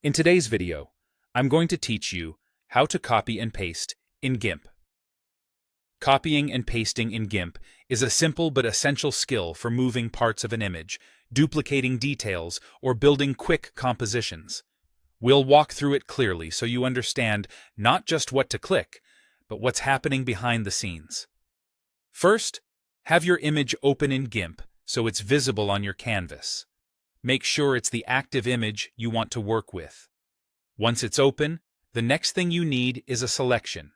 In today's video, I'm going to teach you how to copy and paste in GIMP. Copying and pasting in GIMP is a simple but essential skill for moving parts of an image, duplicating details, or building quick compositions. We'll walk through it clearly so you understand not just what to click, but what's happening behind the scenes. First, have your image open in GIMP so it's visible on your canvas. Make sure it's the active image you want to work with. Once it's open, the next thing you need is a selection,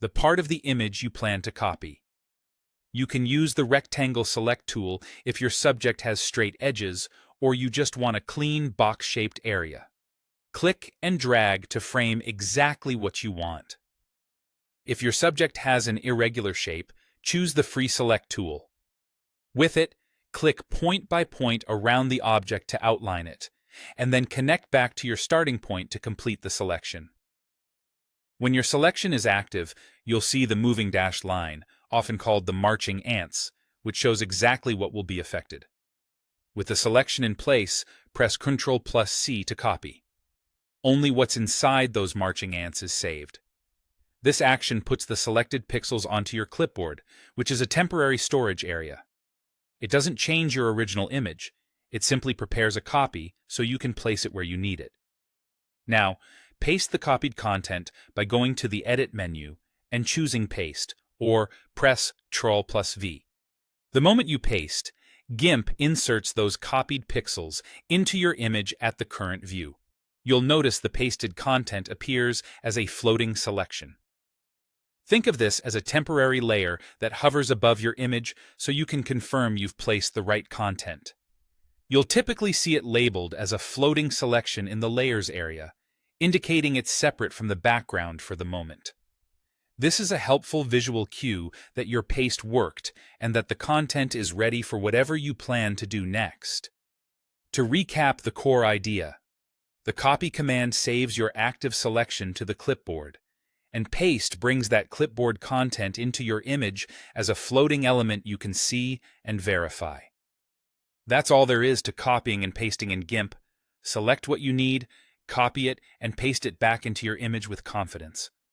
the part of the image you plan to copy. You can use the rectangle select tool if your subject has straight edges or you just want a clean box-shaped area. Click and drag to frame exactly what you want. If your subject has an irregular shape, choose the free select tool. With it, click point by point around the object to outline it, and then connect back to your starting point to complete the selection. When your selection is active, you'll see the moving dashed line, often called the marching ants, which shows exactly what will be affected. With the selection in place, press Ctrl+C to copy. Only what's inside those marching ants is saved. This action puts the selected pixels onto your clipboard, which is a temporary storage area. It doesn't change your original image, it simply prepares a copy so you can place it where you need it. Now, paste the copied content by going to the Edit menu and choosing Paste, or press Ctrl+V. The moment you paste, GIMP inserts those copied pixels into your image at the current view. You'll notice the pasted content appears as a floating selection. Think of this as a temporary layer that hovers above your image so you can confirm you've placed the right content. You'll typically see it labeled as a floating selection in the Layers area, indicating it's separate from the background for the moment. This is a helpful visual cue that your paste worked and that the content is ready for whatever you plan to do next. To recap the core idea, the copy command saves your active selection to the clipboard, and paste brings that clipboard content into your image as a floating element you can see and verify. That's all there is to copying and pasting in GIMP. Select what you need, copy it, and paste it back into your image with confidence.